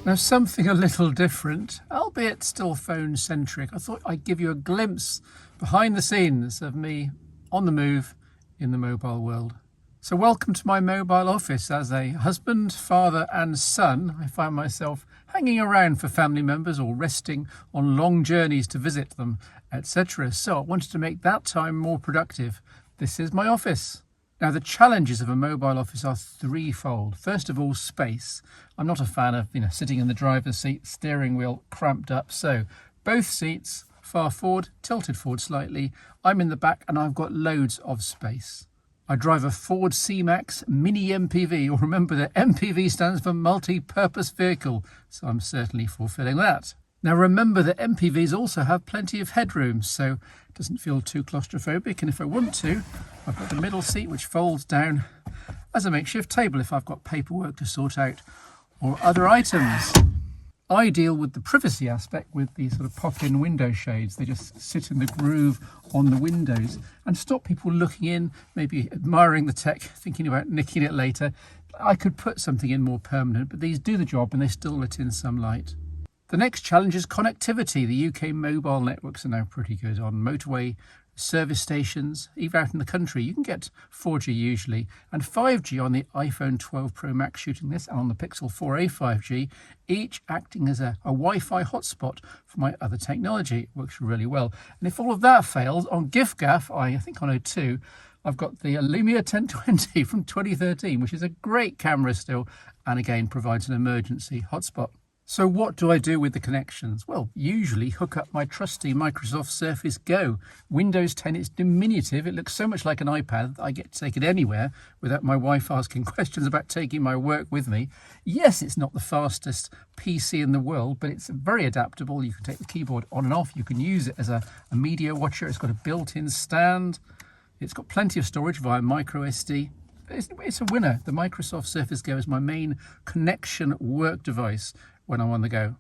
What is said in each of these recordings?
Now, something a little different, albeit still phone-centric. I thought I'd give you a glimpse behind the scenes of me on the move in the mobile world. So welcome to my mobile office. As a husband, father and son, I find myself hanging around for family members or resting on long journeys to visit them, etc. So I wanted to make that time more productive. This is my office. Now, the challenges of a mobile office are threefold. First of all, space. I'm not a fan of, sitting in the driver's seat, steering wheel cramped up. So both seats far forward, tilted forward slightly. I'm in the back and I've got loads of space. I drive a Ford C-Max Mini MPV, or remember that MPV stands for multi-purpose vehicle, so I'm certainly fulfilling that. Now remember that MPVs also have plenty of headroom, so it doesn't feel too claustrophobic, and if I want to, I've got the middle seat which folds down as a makeshift table if I've got paperwork to sort out or other items. I deal with the privacy aspect with these sort of pop-in window shades. They just sit in the groove on the windows and stop people looking in, maybe admiring the tech, thinking about nicking it later. I could put something in more permanent, but these do the job and they still let in some light. The next challenge is connectivity. The UK mobile networks are now pretty good on motorway service stations, even out in the country. You can get 4G usually, and 5G on the iPhone 12 Pro Max shooting this, and on the Pixel 4a 5G, each acting as a Wi-Fi hotspot for my other technology. It works really well. And if all of that fails, on giffgaff, I think on O2, I've got the Lumia 1020 from 2013, which is a great camera still, and again provides an emergency hotspot. So what do I do with the connections? Well, usually hook up my trusty Microsoft Surface Go. Windows 10 is diminutive. It looks so much like an iPad that I get to take it anywhere without my wife asking questions about taking my work with me. Yes, it's not the fastest PC in the world, but it's very adaptable. You can take the keyboard on and off. You can use it as a media watcher. It's got a built-in stand. It's got plenty of storage via micro SD. It's a winner. The Microsoft Surface Go is my main connection work device when I'm on the go,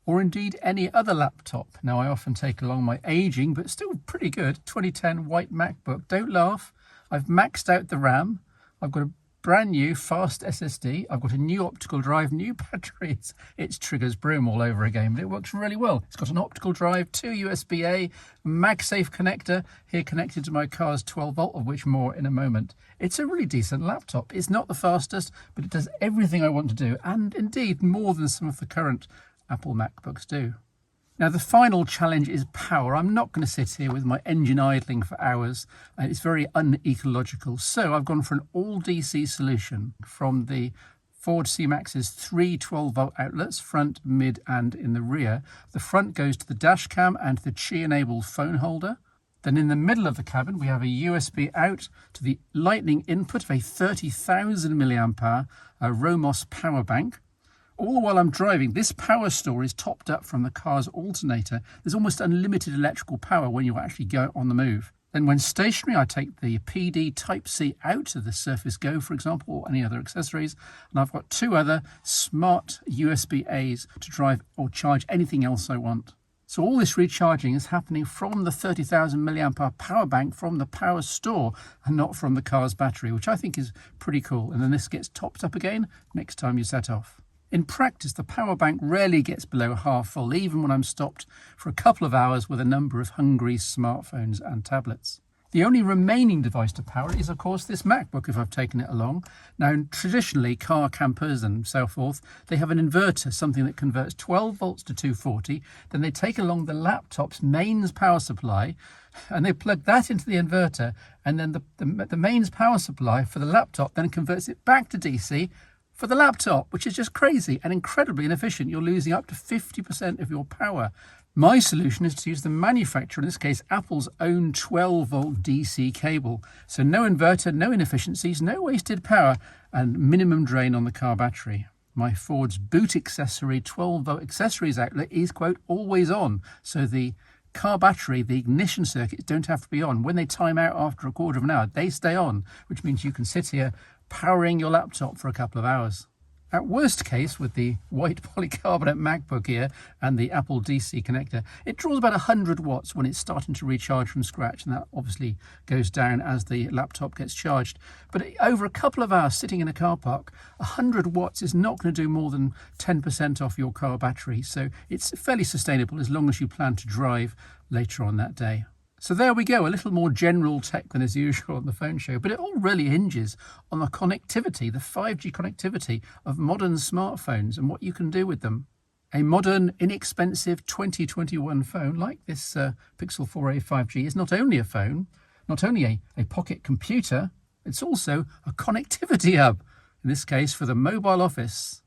or indeed any other laptop. Now, I often take along my aging but still pretty good 2010 white MacBook. Don't laugh, I've maxed out the RAM, I've got a brand new fast SSD, I've got a new optical drive, new batteries. It's Trigger's broom all over again, but it works really well. It's got an optical drive, 2 USB-A, MagSafe connector, here connected to my car's 12 volt, of which more in a moment. It's a really decent laptop. It's not the fastest, but it does everything I want to do, and indeed more than some of the current Apple MacBooks do. Now, the final challenge is power. I'm not going to sit here with my engine idling for hours. It's very unecological. So I've gone for an all-DC solution from the Ford C-Max's 3 12-volt outlets, front, mid and in the rear. The front goes to the dash cam and the Qi-enabled phone holder. Then in the middle of the cabin, we have a USB out to the lightning input of a 30,000 milliamp hour Romos power bank. All the while I'm driving, this power store is topped up from the car's alternator. There's almost unlimited electrical power when you actually go on the move. Then when stationary, I take the PD Type-C out of the Surface Go, for example, or any other accessories. And I've got 2 other smart USB-As to drive or charge anything else I want. So all this recharging is happening from the 30,000 milliamp hour power bank from the power store and not from the car's battery, which I think is pretty cool. And then this gets topped up again next time you set off. In practice, the power bank rarely gets below half full, even when I'm stopped for a couple of hours with a number of hungry smartphones and tablets. The only remaining device to power is, of course, this MacBook, if I've taken it along. Now, traditionally, car campers and so forth, they have an inverter, something that converts 12 volts to 240. Then they take along the laptop's mains power supply, and they plug that into the inverter, and then the mains power supply for the laptop then converts it back to DC, for the laptop, which is just crazy and incredibly inefficient. You're losing up to 50% of your power. My solution is to use the manufacturer, in this case Apple's own 12 volt DC cable. So no inverter, no inefficiencies, no wasted power and minimum drain on the car battery. My Ford's boot accessory 12 volt accessories outlet is, quote, always on. So the car battery, the ignition circuits don't have to be on. When they time out after a quarter of an hour, they stay on, which means you can sit here powering your laptop for a couple of hours. At worst case, with the white polycarbonate MacBook here and the Apple DC connector, it draws about 100 watts when it's starting to recharge from scratch, and that obviously goes down as the laptop gets charged. But over a couple of hours sitting in a car park, 100 watts is not going to do more than 10% off your car battery, so it's fairly sustainable as long as you plan to drive later on that day. So there we go, a little more general tech than as usual on the phone show, but it all really hinges on the connectivity, the 5G connectivity of modern smartphones and what you can do with them. A modern, inexpensive 2021 phone like this Pixel 4a 5G is not only a phone, not only a pocket computer, it's also a connectivity hub, in this case for the mobile office.